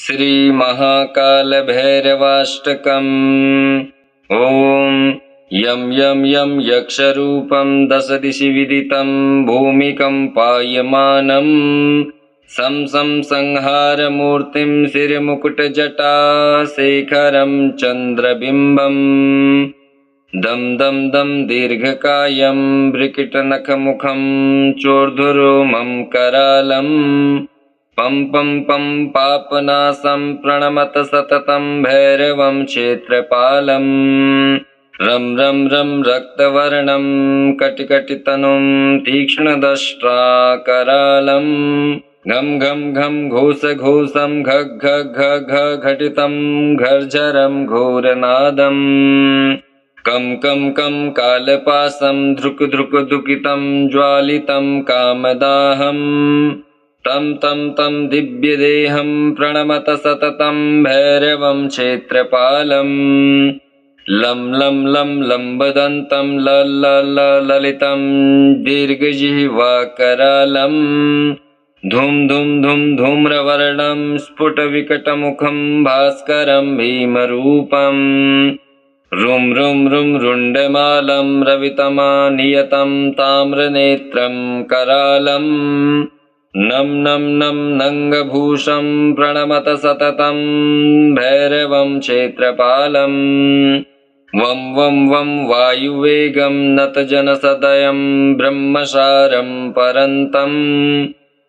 श्रीमहाकालभैरवाष्टकम्। ॐ यं यं यं यक्षरूपं दशदिशि विदितं भूमिकम्पायमानं सं सं संहारमूर्तिं शिरमुकुटजटा शेखरं चन्द्रबिम्बम् दं दं दं दीर्घकायं ब्रिकिटनखमुखं चोर्ध्वरोमं करालं पं पं पं पापनाशं प्रणमत सततं भैरवं क्षेत्रपालम् रं रं रं रक्तवर्णं कटिकटितनुं तीक्ष्णदष्ट्राकरालं घं घं घं घोषघोषं घग् घग् घग् घ घटितं घर्झरं घोरनादम् कं कं कं कालपाशं धृक् धृक् दुःखितं ज्वालितं कामदाहम् तं तं तं दिव्यदेहं प्रणमत सततं भैरवं क्षेत्रपालम् लं लं लं लम्बदन्तं ललितं दीर्घजिह्वाकरालं धूम धूम धूम धूम्रवर्णं स्फुटविकटमुखं भास्करं भीमरूपम् रुं रुं रुं रुण्डमालं रवितमानियतं ताम्रनेत्रं करालं नं नं नं नङ्गभूषं प्रणमत सततं भैरवं क्षेत्रपालम् वं वं वं वायुवेगं नतजनसदयं ब्रह्मसारं परन्तं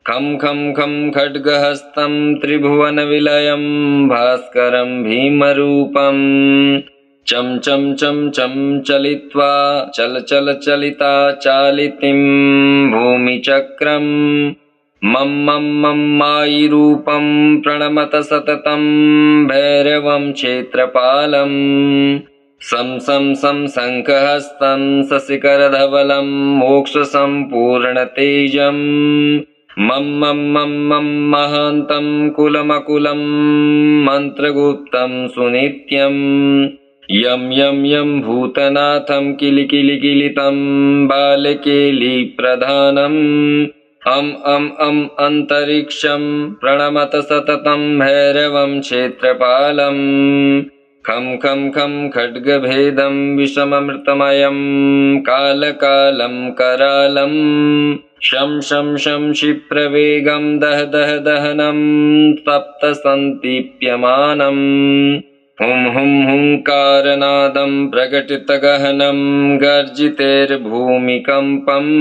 खं खं खं खड्गहस्तं त्रिभुवनविलयं भास्करं भीमरूपम् चं चं चं चं चलित्वा चल चल चलिता चालितिं भूमिचक्रं मं मं मं मायिरूपं प्रणमत सततं भैरवं क्षेत्रपालम् सं सं सं शङ्खहस्तं शशिकरधवलं मोक्षसम्पूर्णतेजं मं मं मं मं महान्तं कुलमकुलं मन्त्रगुप्तं सुनित्यम् यं यं यं भूतनाथं किलिकिलिकिलितं बालकेलिप्रधानम् अं अन्तरिक्षं प्रणमत सततं भैरवं क्षेत्रपालम् खं खं खं खड्गभेदं विषममृतमयं कालकालं करालं शं शं शं क्षिप्रवेगं दह दह दहनं सप्तसन्दीप्यमानम् हुं हुं हुंकारनादं प्रकटितगहनं गर्जितेर्भूमिकम्पम्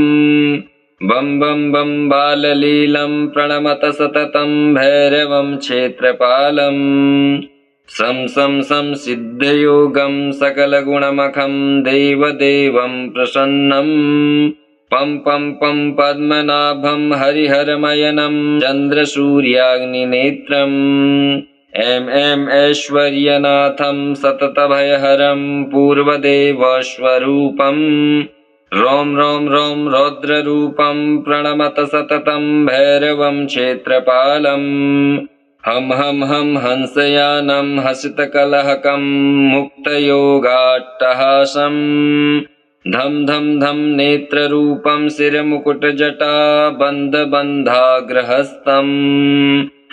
बं बं बं बाललीलं प्रणमत सततं भैरवं क्षेत्रपालम् सं सं सं सिद्धयोगं सकलगुणमखं देवदेवं प्रसन्नं पं पं पं पद्मनाभं हरिहरमयनं चन्द्रसूर्याग्निनेत्रम् ऐं ऐं ऐश्वर्यनाथं सततभयहरं पूर्वदेवस्वरूपम् रों रों रों रौद्ररूपं प्रणमत सततं भैरवं क्षेत्रपालम् हम हम हम हंसयानं हसितकलहकं मुक्तयोगाट्टहासं धम धम धम नेत्ररूपं शिरमुकुटजटा बन्धबन्धाग्रहस्तम्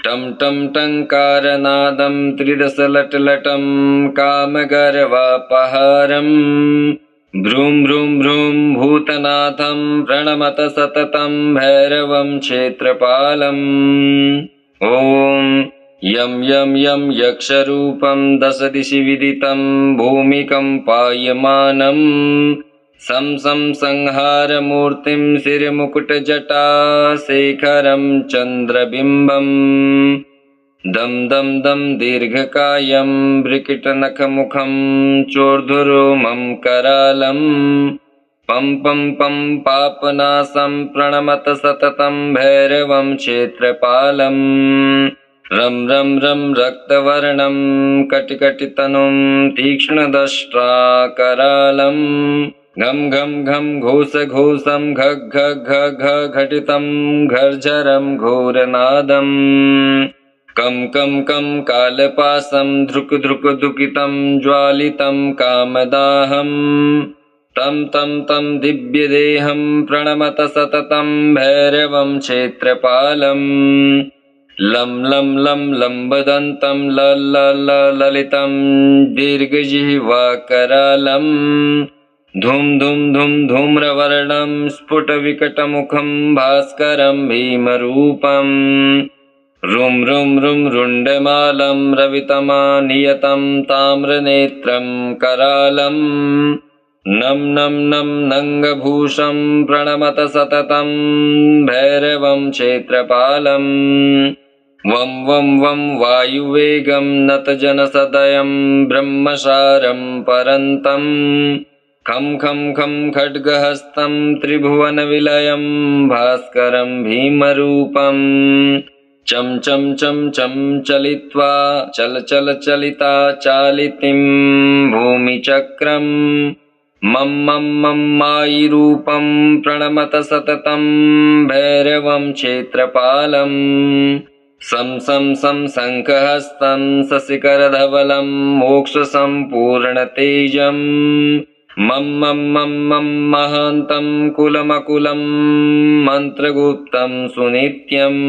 टं टं टङ्कारनादं त्रिदशलटलटं कामगर्वापहारम् भ्रूं भ्रूं भ्रूं भूतनाथं प्रणमत सततं भैरवं क्षेत्रपालम् ॐ यं यं यं यक्षरूपं दशदिशि विदितं भूमिकम्पायमानं सं सं संहारमूर्तिं शिरमुकुटजटा शेखरं चन्द्रबिम्बम् दं दं दं दीर्घकायं ब्रिकिटनखमुखं चोर्ध्वरोमं करालं पं पं पं पापनाशं प्रणमत सततं भैरवं क्षेत्रपालम् रं रं रं रक्तवर्णं कटिकटितनुं तीक्ष्णदष्ट्राकरालं घं घं घं घोषघोषं घग् घग् घग् घ घटितं घर्झरं घोरनादम् कं कं कं कालपाशं धृक् धृक् दुःखितं ज्वालितं कामदाहम् तं तं तं दिव्यदेहं प्रणमत सततं भैरवं क्षेत्रपालम् लं लं लं लम्बदन्तं ललितं दीर्घजिह्वाकरालं धूम धूम धूम धूम्रवर्णं स्फुटविकटमुखं भास्करं भीमरूपम् रुं रुं रुं रुण्डमालं रवितमानियतं ताम्रनेत्रं करालं नं नं नं नङ्गभूषं प्रणमत सततं भैरवं क्षेत्रपालम् वं वं वं वायुवेगं नतजनसदयं ब्रह्मसारं परन्तं खं खं खं खड्गहस्तं त्रिभुवनविलयं भास्करं भीमरूपम् चं चं चं चं चलित्वा चल चल चलिता चालितिं भूमिचक्रम् मं मं मं मायिरूपं प्रणमत सततं भैरवं क्षेत्रपालम् सं सं सं शङ्खहस्तं शशिकरधवलं मोक्षसम्पूर्णतेजम् मं मं मं मं महान्तं कुलमकुलं मन्त्रगुप्तं सुनित्यम्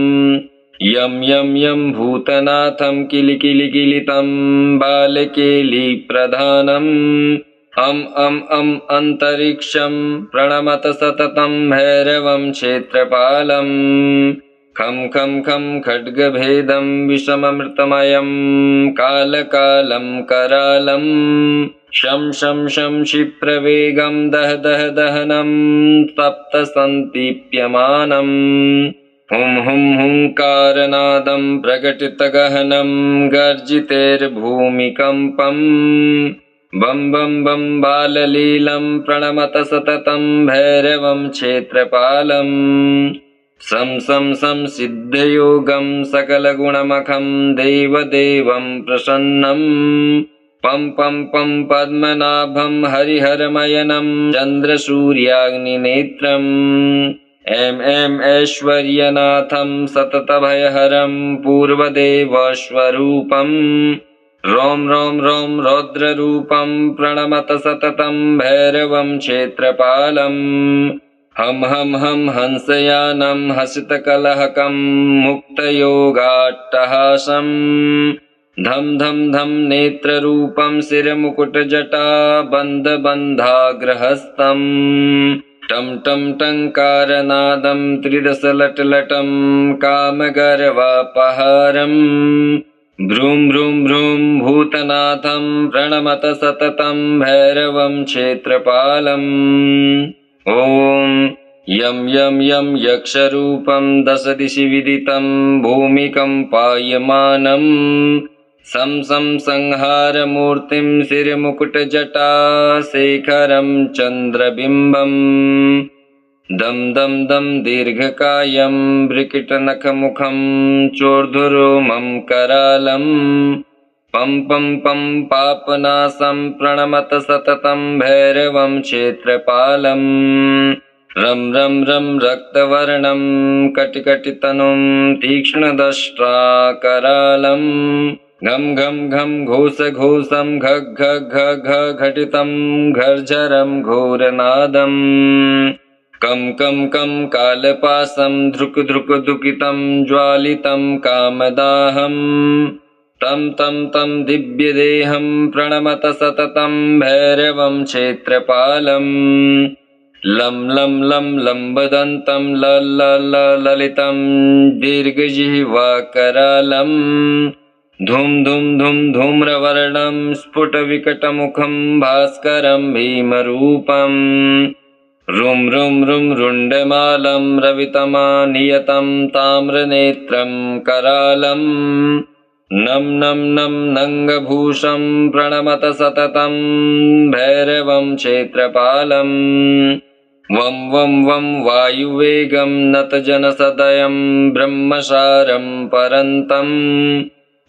यं यं यं भूतनाथं किलिकिलिकिलितं बालकेलिप्रधानम् अं अन्तरिक्षं प्रणमत सततं भैरवं क्षेत्रपालम् खं खं खं खड्गभेदं विषममृतमयं कालकालं करालं शं शं शं क्षिप्रवेगं दह दह दहनं सप्तसन्दीप्यमानम् हुं हुं हुंकारनादं प्रकटितगहनं गर्जितेर्भूमिकम्पम् बं बं बं बाललीलं प्रणमत सततं भैरवं क्षेत्रपालम् सं सं सं सिद्धयोगं सकलगुणमखं देवदेवं प्रसन्नं पं पं पं पद्मनाभं हरिहरमयनं चन्द्रसूर्याग्निनेत्रम् ऐं ऐं ऐश्वर्यनाथं सततभयहरं पूर्वदेवस्वरूपम् रों रों रों रौद्ररूपं प्रणमत सततं भैरवं क्षेत्रपालम् हं हं हं हंसयानं हसितकलहकं मुक्तयोगाट्टहासं धं धं धं नेत्ररूपं शिरमुकुटजटाबन्धबन्धाग्रहस्तम् टं टं टङ्कारनादं त्रिदशलटलटं कामगर्वापहारम् भ्रूं भ्रूं भ्रूं भूतनाथं प्रणमत सततं भैरवं क्षेत्रपालम् ॐ यं यं यं यक्षरूपं दशदिशि विदितं भूमिकम्पायमानम् सं सं संहारमूर्तिं शिरमुकुटजटाशेखरं चन्द्रबिम्बम् दं दं दं दीर्घकायं ब्रिकिटनखमुखं चोर्धुरोमं करालं पं पं पं पापनाशं प्रणमत सततं भैरवं क्षेत्रपालम् रं रं रं रक्तवर्णं कटिकटितनुं तीक्ष्णदष्ट्राकरालम् घं घं घं घोषघोषं घ घ घ घ घटितं घर्झरं घोरनादम् कं कं कं कालपाशं धृक् धृक् दुःखितं ज्वालितं कामदाहं तं तं तं दिव्यदेहं प्रणमत सततं भैरवं क्षेत्रपालम् लं लं लं लम्बदन्तं ललितं दीर्घजिह्वाकरालं धूम धूम धूम धूम्रवर्णं स्फुटविकटमुखं भास्करं भीमरूपम् रुं रुं रुं रुण्डमालं रवितमानियतं ताम्रनेत्रं करालं नं नं नं नङ्गभूषं प्रणमत सततं भैरवं क्षेत्रपालम् वं वं वं वायुवेगं नतजनसदयं ब्रह्मसारं परन्तं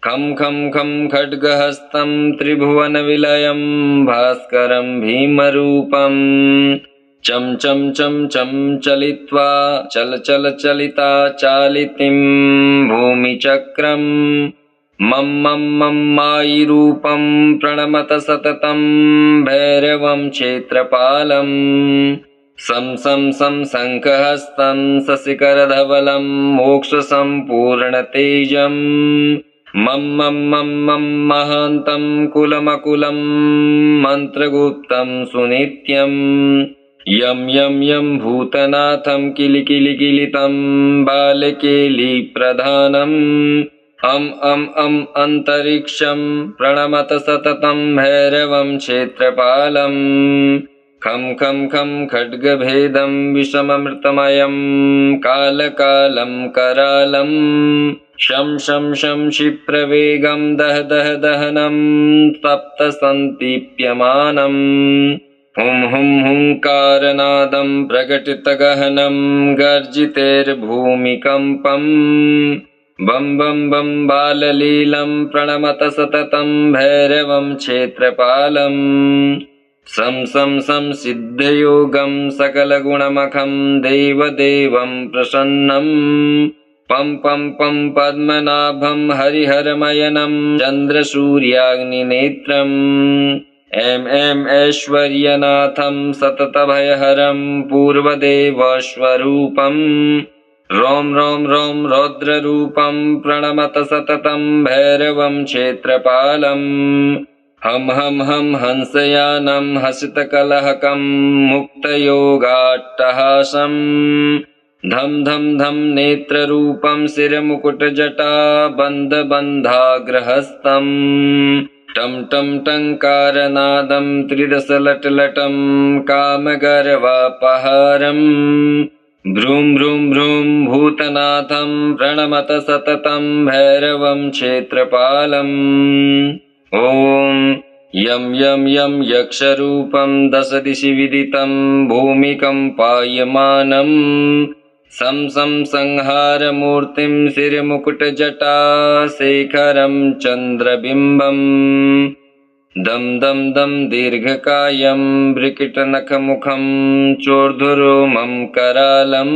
खं खं खं खड्गहस्तं त्रिभुवनविलयं भास्करं भीमरूपम् चं चं चं चं चलित्वा चल चल चलिता चालितिं भूमिचक्रम् मं मं मं मायिरूपं प्रणमत सततं भैरवं क्षेत्रपालम् सं सं सं शङ्खहस्तं शशिकरधवलं मोक्षसम्पूर्णतेजम् मं मं मं मं महान्तं कुलमकुलं मन्त्रगुप्तं सुनित्यम् यं यं यं भूतनाथं किलिकिलिकिलितं बालकेलिप्रधानम् अं अन्तरिक्षं प्रणमत सततं भैरवं क्षेत्रपालम् खं खं खं खड्गभेदं विषममृतमयं कालकालं करालं शं शं शं क्षिप्रवेगं दह दह दहनं सप्तसन्तीप्यमानम् हुं हुं हुंकारनादं प्रकटितगहनं गर्जितेर्भूमिकम्पम् बं बं बं बाललीलं प्रणमत सततं भैरवं क्षेत्रपालम् सं सं सं सिद्धयोगं सकलगुणमखं देवदेवं प्रसन्नं पं पं पं पद्मनाभं हरिहरमयनं चन्द्रसूर्याग्निनेत्रम् ऐं ऐं ऐश्वर्यनाथं सततभयहरं पूर्वदेवस्वरूपम् रों रों रों रौद्ररूपं प्रणमत सततं भैरवं क्षेत्रपालम् हं हं हं हंसयानं हसितकलहकं मुक्तयोगाट्टहासं धं धं धं नेत्ररूपं शिरमुकुटजटाबन्धबन्धाग्रहस्तम् टं टं टङ्कारनादं त्रिदशलटलटं कामगर्वापहारम् भ्रूं भ्रूं भ्रूं भूतनाथं प्रणमत सततं भैरवं क्षेत्रपालम् ॐ यं यं यं यक्षरूपं दशदिशि विदितं भूमिकम्पायमानं सं सं संहारमूर्तिं शिरमुकुटजटा शेखरं चन्द्रबिम्बम् दं दं दं दीर्घकायं ब्रिकिटनखमुखं चोर्ध्वरोमं करालं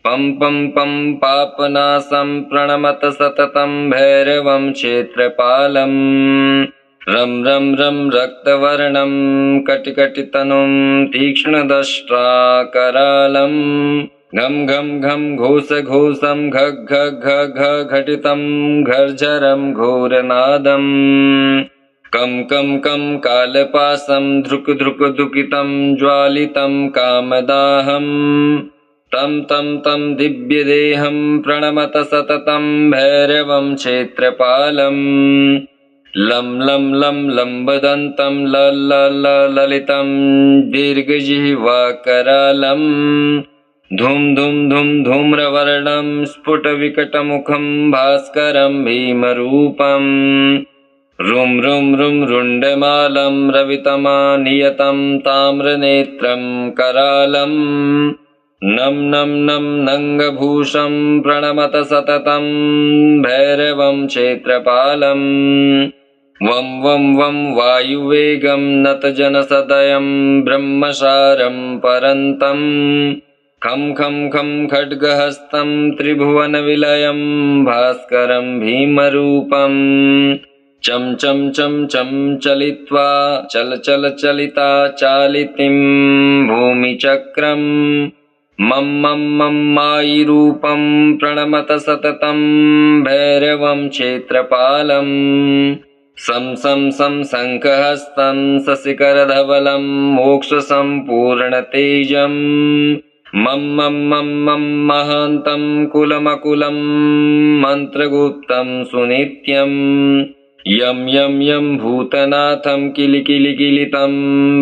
पं पं पं पापनाशं प्रणमत सततं भैरवं क्षेत्रपालम् रं रं रं रक्तवर्णं कटिकटितनुं तीक्ष्णदष्ट्राकरालं घं घं घं घोषघोषं घ घ घ घ घटितं घर्झरं घोरनादम् कं कं कं कालपाशं धृक् धृक् दुःखितं ज्वालितं कामदाहं तं तं तं दिव्यदेहं प्रणमत सततं भैरवं क्षेत्रपालम् लं लं लं लम्बदन्तं ललितं दीर्घजिह्वाकरालं धूं धूं धूं धूम्रवर्णं स्फुटविकटमुखं भास्करं भीमरूपम् रुं रुं रुं रुण्डमालं रवितमानियतं ताम्रनेत्रं करालं नं नं नं नङ्गभूषं प्रणमत सततं भैरवं क्षेत्रपालम् वं वं वं वायुवेगं नतजनसदयं ब्रह्मसारं परन्तं खं खं खं खड्गहस्तं त्रिभुवनविलयं भास्करं भीमरूपम् चं चं चं चं चलित्वा चल चल चलिता चालितिं भूमिचक्रं मं मं मं मायिरूपं प्रणमत सततं भैरवं क्षेत्रपालम् सं सं सं शङ्खहस्तं शशिकरधवलं मोक्षसम्पूर्णतेजम् मं मं मं मं महान्तं कुलमकुलं मन्त्रगुप्तं सुनित्यम् यं यं यं भूतनाथं किलिकिलिकिलितं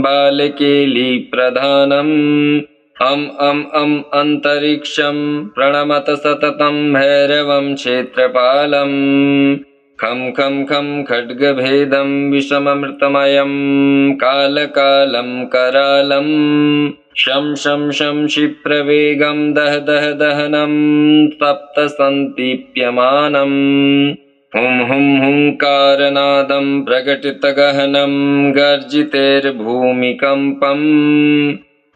बालकेलिप्रधानम् अं अन्तरिक्षं प्रणमत सततं भैरवं क्षेत्रपालम् खं खं खं खड्गभेदं विषममृतमयं कालकालं करालं शं शं शं क्षिप्रवेगं दह दह दहनं सप्तसन्तीप्यमानम् हुं हुं हुंकारनादं प्रकटितगहनं गर्जितेर्भूमिकम्पम्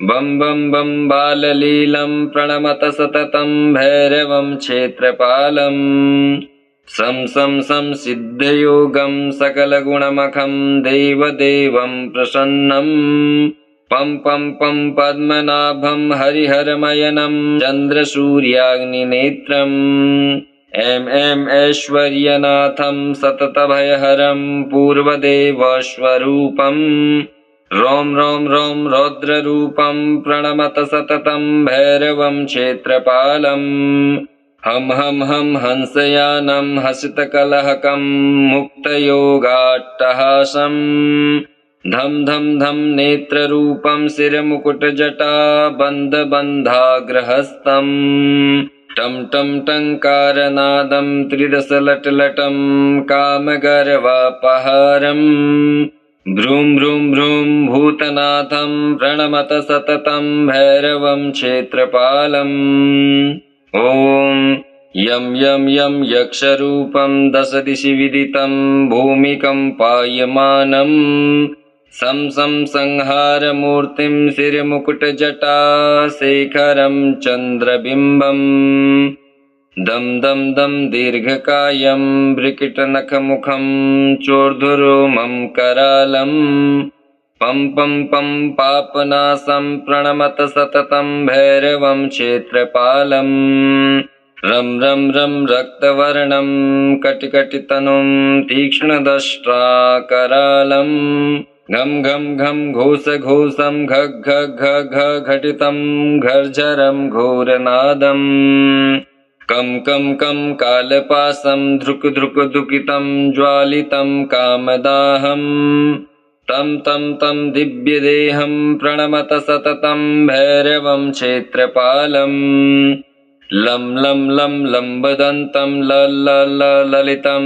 बं बं बं बाललीलं प्रणमत सततं भैरवं क्षेत्रपालम् सं सं सं सिद्धयोगं सकलगुणमखं देवदेवं प्रसन्नं पं पं पं पद्मनाभं हरिहरमयनं चन्द्रसूर्याग्निनेत्रम् ऐं ऐं ऐश्वर्यनाथं सततभयहरं पूर्वदेवस्वरूपम् रों रों रों रौद्ररूपं प्रणमत सततं भैरवं क्षेत्रपालम् हम हम हम हंसयानं हसितकलहकं मुक्तयोगाट्टहासम् धम धम धम नेत्ररूपं शिरमुकुटजटा बन्धबन्धाग्रहस्तम् टं टं टङ्कारनादं त्रिदशलटलटं कामगर्वापहारम् भ्रूं भ्रूं भ्रूं भूतनाथं प्रणमत सततं भैरवं क्षेत्रपालम् ॐ यं यं यं यक्षरूपं दशदिशि विदितं भूमिकम्पायमानं सं सं संहारमूर्तिं शिरमुकुटजटा शेखरं चन्द्रबिम्बम् दं दं दं दीर्घकायं ब्रिकिटनखमुखं चोर्धुरोमं करालम् पं पं पं पापनाशं प्रणमत सततं भैरवं क्षेत्रपालम् रं रं रं रक्तवर्णं कटिकटितनुं तीक्ष्णदष्ट्राकरालम् घं घं घं घोषघोषं घ घ घ घ घटितं घर्झरं घोरनादम् कं कं कं कालपाशं धृक् धृक् दुःखितं ज्वालितं कामदाहम् तं तं तं दिव्यदेहं प्रणमत सततं भैरवं क्षेत्रपालम् लं लं लं लम्बदन्तं ललितं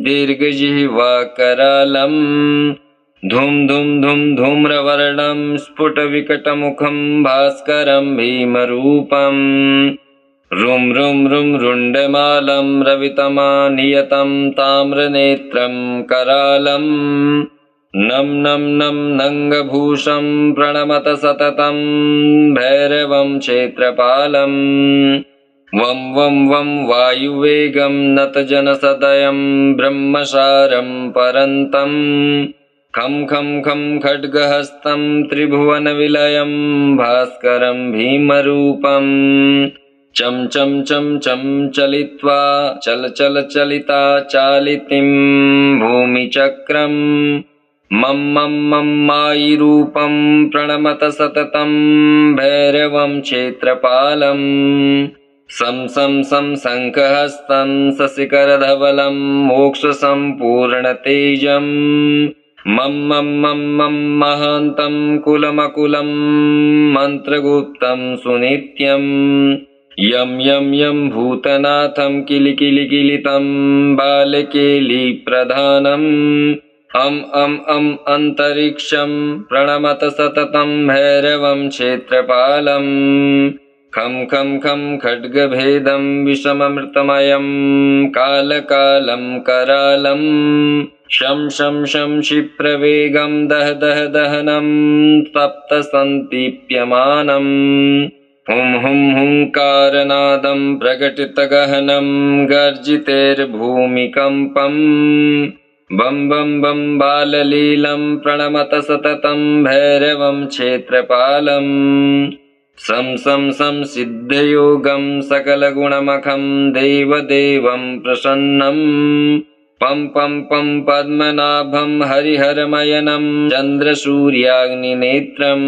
दीर्घजिह्वाकरालम् धूम धूम धूम धूम्रवर्णं स्फुटविकटमुखं भास्करं भीमरूपम् रुं रुं रुं रुण्डमालं रवितमानियतं ताम्रनेत्रं करालम् नं नं नं नङ्गभूषं प्रणमत सततं भैरवं क्षेत्रपालम् वं वं वं वायुवेगं नतजनसदयं ब्रह्मसारं परन्तम् खं खं खं खड्गहस्तं त्रिभुवनविलयं भास्करं भीमरूपम् चं चं चं चं चलित्वा चल चल चलिता चालितिं भूमिचक्रम् मं मं मं मायिरूपं प्रणमत सततं भैरवं क्षेत्रपालम् सं सं सं शङ्खहस्तं शशिकरधवलं मोक्षसम्पूर्णतेजम् मं मं मं मं महान्तं कुलमकुलं मन्त्रगुप्तं सुनित्यम् यं यं यं भूतनाथं किलिकिलिकिलितं बालकेलिप्रधानम् अं अं अं अन्तरिक्षं प्रणमत सततं भैरवं क्षेत्रपालम् खं खं खं खड्गभेदं विषममृतमयं कालकालं करालम् शं शं शं क्षिप्रवेगं दह दह दहनं सप्तसन्दीप्यमानम् हुं हुं हुंकारनादं प्रकटितगहनं गर्जितेर्भूमिकम्पम् बं बं बं बाललीलं प्रणमत सततं भैरवं क्षेत्रपालम् सं सं सं सिद्धयोगं सकलगुणमखं देवदेवं प्रसन्नम् पं पं पं पद्मनाभं हरिहरमयनं चन्द्रसूर्याग्निनेत्रम्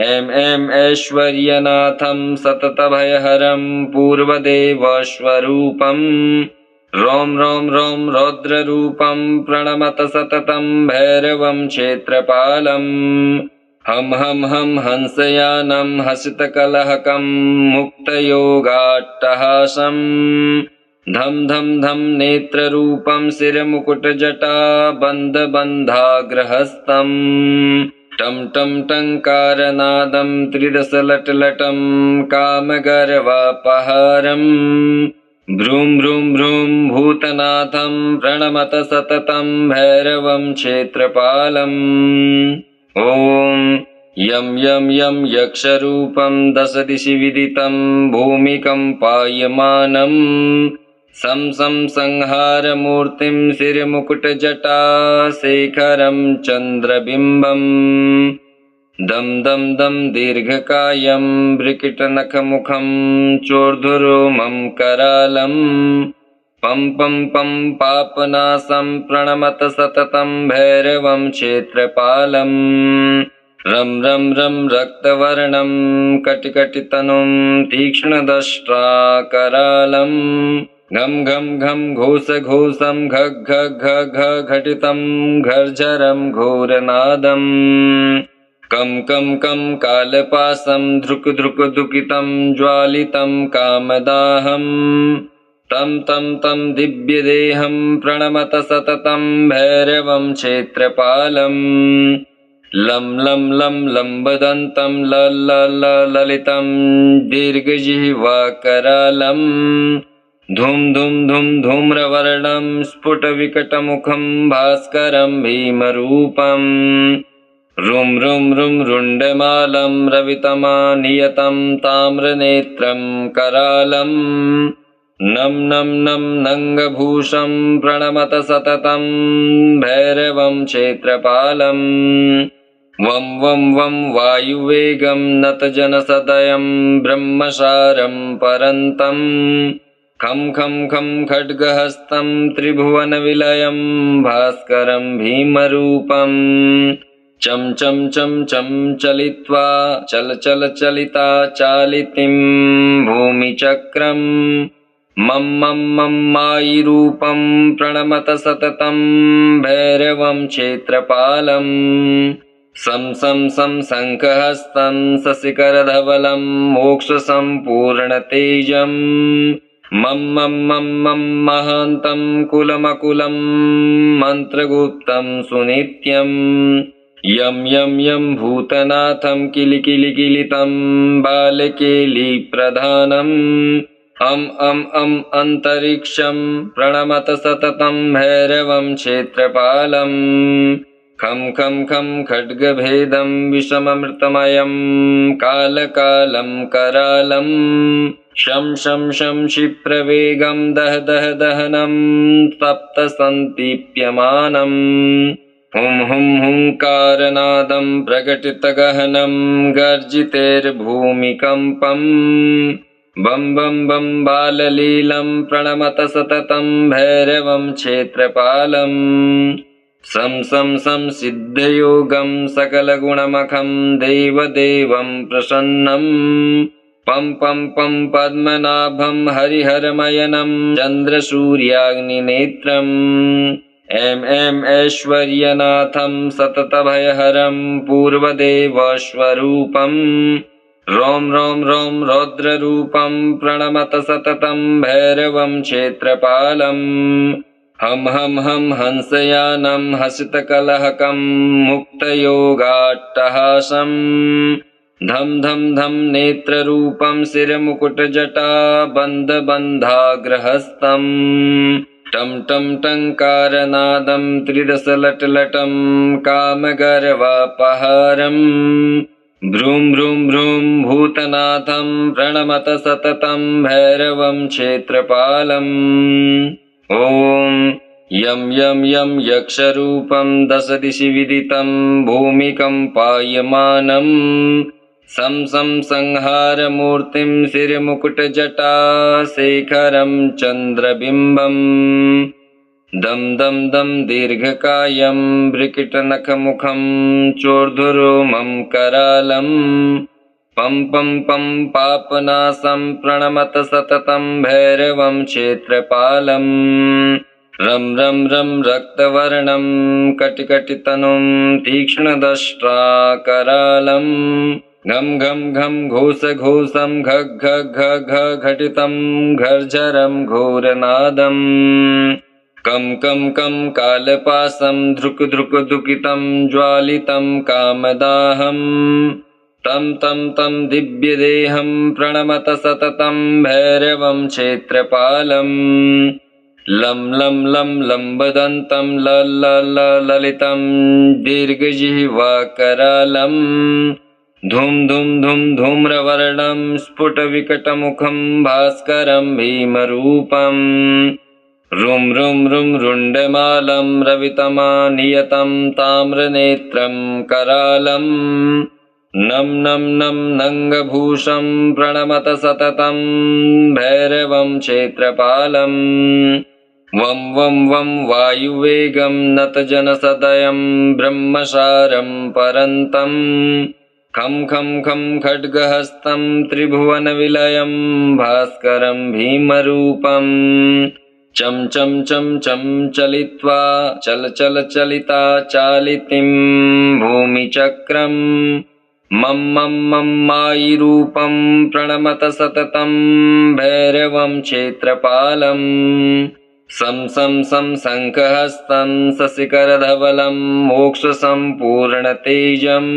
ऐं ऐं ऐश्वर्यनाथं सततभयहरं पूर्वदेवस्वरूपम् रों रों रों रौद्ररूपं प्रणमत सततं भैरवं क्षेत्रपालम् हम हम हम हंसयानं हसितकलहकं मुक्तयोगाट्टहासम् धम धम धम नेत्ररूपं शिरमुकुटजटा बन्धबन्धाग्रहस्तम् टं टं टङ्कारनादं त्रिदशलटलटं कामगर्वापहारम् भ्रूं भ्रूं भ्रूं भूतनाथं प्रणमत सततं भैरवं क्षेत्रपालम् ॐ यं यं यं यक्षरूपं दशदिशि विदितं भूमिकम्पायमानं सं सं संहारमूर्तिं शिरमुकुटजटा शेखरं चन्द्रबिम्बम् दम दम दम दीर्घकायं ब्रिकिटनखमुखं चोर्ध्वरोमं करालं पं पं पं पापनासं प्रणमत सततं भैरवं क्षेत्रपालम् रं रं रं रक्तवर्णं कटिकटितनुं तीक्ष्णदष्ट्राकरालम् घं घं घं घोषघोषं घ घ घ घ घटितं घर्झरं घोरनादम् कं कं कं कालपासं धृक् धृक् दुःखितं ज्वालितं कामदाहम् तं तं तं दिव्यदेहं प्रणमत सततं भैरवं क्षेत्रपालम् लं लं लं लम्बदन्तं ल ल ल ललितं दीर्घजिह्वाकरालम् धूम धूम धूम धूम्रवर्णं स्फुटविकटमुखं भास्करं भीमरूपम् रुं रुं रुं रुण्डमालं रवितमानियतं ताम्रनेत्रं करालम् नं नं नं नङ्गभूषं प्रणमत सततं भैरवं क्षेत्रपालम् वं वं वं वायुवेगं नतजनसदयं ब्रह्मसारं परन्तम् खं खं खं खड्गहस्तं त्रिभुवनविलयं भास्करं भीमरूपम् चं चं चं चं चलित्वा चल चल चलिता चालितिं भूमिचक्रं मं मं मं मायिरूपं प्रणमत सततं भैरवं क्षेत्रपालम् सं सं सं शङ्खहस्तं शशिकरधवलं मोक्षसम्पूर्णतेजम् मं मं मं मं महान्तं कुलमकुलं मन्त्रगुप्तं सुनित्यम् यं यं यं भूतनाथं किलिकिलिकिलितं बालकेलिप्रधानम् अम् अन्तरिक्षं प्रणमत सततं भैरवं क्षेत्रपालम् खं खं खं खड्गभेदं विषममृतमयं कालकालं करालं शं शं शं क्षिप्रवेगं दह दह दहनं सप्तसन्दीप्यमानम् हुं हुं हुंकारनादं प्रकटितगहनं गर्जितेर्भूमिकम्पम् बं बं बं बाललीलं प्रणमत सततं भैरवं क्षेत्रपालम् सं सं सं सिद्धयोगं सकलगुणमखं देवदेवं प्रसन्नं पं पं पं पद्मनाभं हरिहरमयनं चन्द्रसूर्याग्निनेत्रम् ऐं ऐं ऐश्वर्यनाथं सततभयहरं पूर्वदेवस्वरूपम् रों रों रों रौद्ररूपं प्रणमत सततं भैरवं क्षेत्रपालम् हम हम हम हंसयानं हसितकलहकं मुक्तयोगाट्टहासं धम धम धम नेत्ररूपं शिरमुकुटजटा बन्धबन्धाग्रहस्तम् टं टं टङ्कारनादं त्रिदशलटलटं कामगर्वापहारम् भ्रूं भ्रूं भ्रूं भूतनाथं प्रणमत सततं भैरवं क्षेत्रपालम् ॐ यं यं यं यक्षरूपं दशदिशि विदितं भूमिकम्पायमानं सं सं संहारमूर्तिं शिरमुकुटजटा शेखरं चन्द्रबिम्बम् दं दं दं दीर्घकायं ब्रिकिटनखमुखं चोर्ध्वरोमं करालं पं पं पं पापनासं प्रणमत सततं भैरवं क्षेत्रपालम् रं रं रं रक्तवर्णं कटिकटितनुं तीक्ष्णदष्ट्राकरालं घं घं घं घोषघोषं घ घ घ घ घटितं घर्झरं घोरनादम् कं कं कं कालपासं धृक् धृक् दुःखितं ज्वालितं कामदाहम् तं तं तं दिव्यदेहं प्रणमत सततं भैरवं क्षेत्रपालम् लं लं लं लम्बदन्तं ल ल ल ललितं दीर्घजिह्वाकरालं धूम धूम धूम धूम्रवर्णं स्फुटविकटमुखं भास्करं भीमरूपम् रुं रुं रुं रुण्डमालं रवितमानियतं ताम्रनेत्रं करालम् नं नं नं नङ्गभूषं प्रणमत सततं भैरवं क्षेत्रपालम् वं वं वं वायुवेगं नतजनसदयं ब्रह्मसारं परन्तम् खं खं खं खड्गहस्तं त्रिभुवनविलयं भास्करं भीमरूपम् चं चं चं चं चलित्वा चल चल चलिता चालितिं भूमिचक्रम् मं मं मं मायिरूपं प्रणमत सततं भैरवं क्षेत्रपालम् सं सं सं शङ्खहस्तं शशिकरधवलं मोक्षसम्पूर्णतेजम्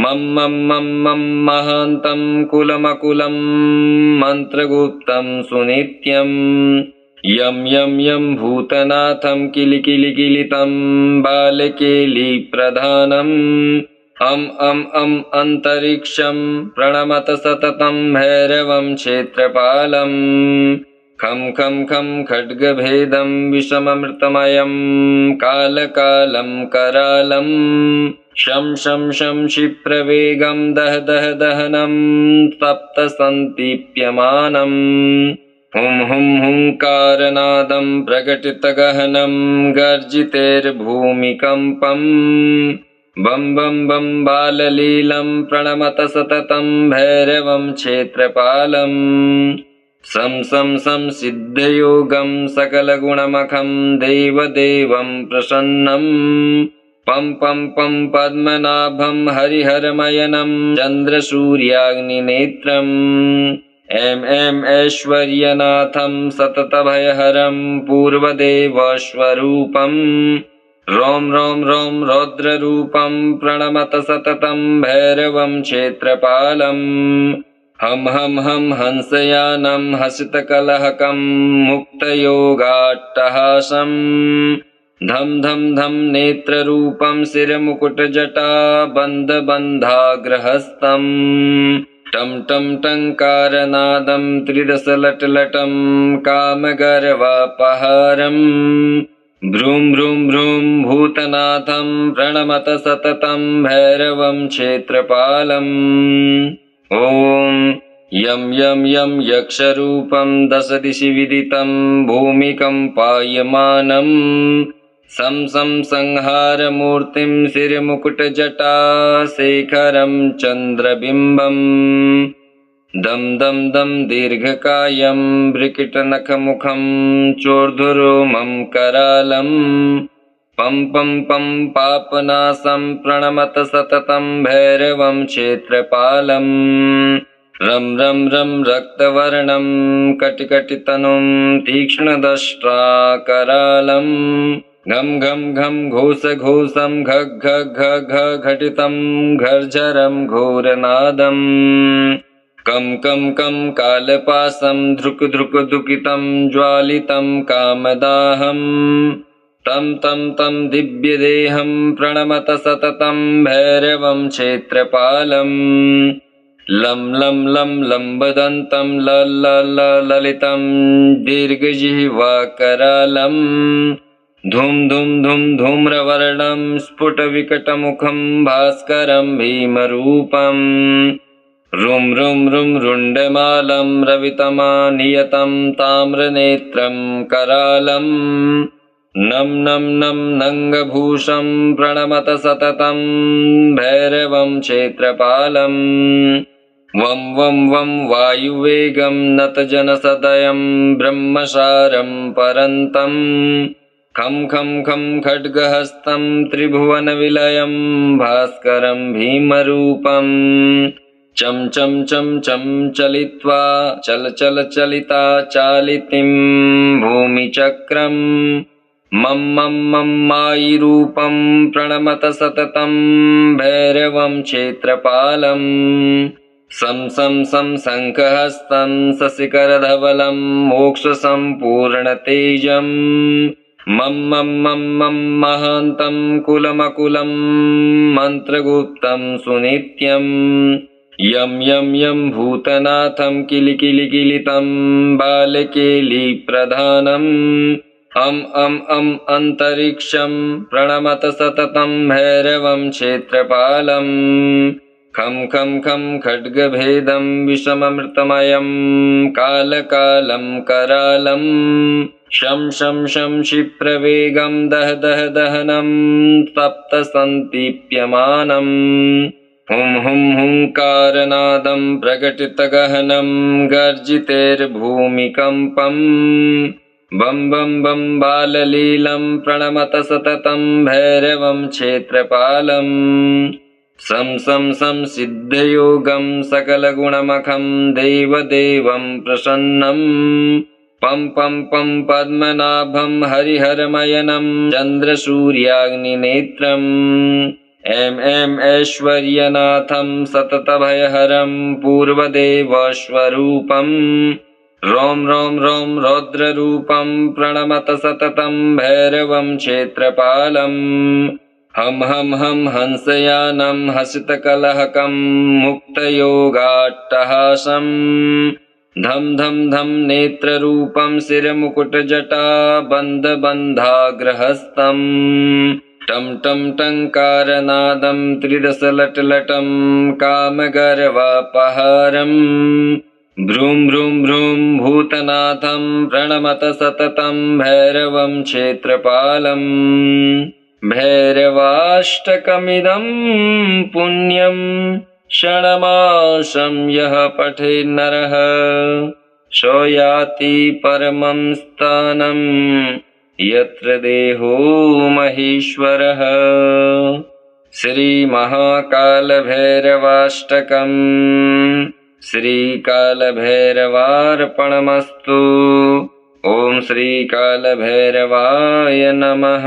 मं मं मं मं महान्तं कुलमकुलं मन्त्रगुप्तं सुनित्यम् यं यं यं भूतनाथं किलिकिलिकिलितं बालकेलिप्रधानम् अं अं अं अन्तरिक्षं प्रणमत सततं भैरवं क्षेत्रपालम् खं खं खं खड्गभेदं विषममृतमयं कालकालं करालम् शं शं शं क्षिप्रवेगं दह दह दहनं सप्तसन्दीप्यमानम् हुं हुं हुंकारनादं प्रकटितगहनं गर्जितेर्भूमिकम्पम् बं बं बं बाललीलं प्रणमत सततं भैरवं क्षेत्रपालम् सं सं सं सिद्धयोगं सकलगुणमखं देवदेवं प्रसन्नं पं पं पं पद्मनाभं हरिहरमयनं चन्द्रसूर्याग्निनेत्रम् ऐं ऐं ऐश्वर्यनाथं सततभयहरं पूर्वदेवस्वरूपम् रों रों रों रौद्ररूपं प्रणमत सततं भैरवं क्षेत्रपालम् हं हं हं हंसयानं हसितकलहकं मुक्तयोगाट्टहासम् धं धं धं नेत्ररूपं शिरमुकुटजटाबन्धबन्धाग्रहस्तम् टं टं टङ्कारनादं त्रिदशलटलटं कामगर्वापहारम् भ्रूं भ्रूं भ्रूं भूतनाथं प्रणमत सततं भैरवं क्षेत्रपालम् ॐ यं यं यं यक्षरूपं दशदिशि विदितं भूमिकम्पायमानम् सं सं संहारमूर्तिं शिरमुकुटजटाशेखरं चन्द्रबिम्बम् दं दं दं दीर्घकायं ब्रिकिटनखमुखं चोर्धुरोमं करालम् पं पं पं पापनाशं प्रणमत सततं भैरवं क्षेत्रपालम् रं रं रं रक्तवर्णं कटिकटितनुं तीक्ष्णदष्ट्राकरालम् घं घं घं घोषघोषं घ घ घ घ घटितं घर्झरं घोरनादम् कं कं कं कालपाशं धृक् धृक् दुःखितं ज्वालितं कामदाहम् तं तं तं दिव्यदेहं प्रणमत सततं भैरवं क्षेत्रपालम् लं लं लं लम्बदन्तं ल ल ल ललितं दीर्घजिह्वाकरालम् धूम धूम धूम धूम्रवर्णं स्फुटविकटमुखं भास्करं भीमरूपम् रुं रुं रुं रुण्डमालं रवितमानियतं ताम्रनेत्रं करालम् नं नं नं नङ्गभूषं प्रणमत सततं भैरवं क्षेत्रपालम् वं वं वं वायुवेगं नतजनसदयं ब्रह्मसारं परन्तम् खं खं खं खड्गहस्तं त्रिभुवनविलयं भास्करं भीमरूपम् चं चं चं चं चलित्वा चल चल चलिता चालितिं भूमिचक्रम् मं मं मं मायिरूपं प्रणमत सततं भैरवं क्षेत्रपालम् सं सं सं शङ्खहस्तं शशिकरधवलं मोक्षसम्पूर्णतेजम् मं मं मं मं महान्तं कुलमकुलं मन्त्रगुप्तं सुनित्यम् यं यं यं भूतनाथं किलिकिलिकिलितं बालकेलिप्रधानम् अं अं अं अन्तरिक्षं प्रणमत सततं भैरवं क्षेत्रपालम् खं खं खं खड्गभेदं विषममृतमयं कालकालं करालं शं शं शं क्षिप्रवेगं दह दह दहनं सप्तसन्दीप्यमानम् हुं हुं हुंकारनादं प्रकटितगहनं गर्जितेर्भूमिकम्पम् बं बं बं बाललीलं प्रणमत सततं भैरवं क्षेत्रपालम् सं सं सं सिद्धयोगं सकलगुणमखं देवदेवं प्रसन्नं पं पं पं पद्मनाभं हरिहरमयनं चन्द्रसूर्याग्निनेत्रम् ऐं ऐं ऐश्वर्यनाथं सततभयहरं पूर्वदेवस्वरूपम् रों रों रों रौद्ररूपं प्रणमत सततं भैरवं क्षेत्रपालम् हं हं हं हंसयानं हसितकलहकं मुक्तयोगाट्टहासम् धं धं धं नेत्ररूपं शिरमुकुटजटा बन्धबन्धाग्रहस्तम् टं टं टङ्कारनादं त्रिदशलटलटं कामगर्वापहारम् भ्रूं भ्रूं भ्रूं भूतनाथं प्रणमत सततं भैरवं क्षेत्रपालम् भैरवाष्टकमिदं पुण्यं क्षणमाशं यः पठेन्नरः स याति परमं स्थानं यत्र देहो महेश्वरः। श्रीमहाकालभैरवाष्टकम् श्रीकालभैरवार्पणमस्तु। ॐ श्रीकालभैरवाय नमः।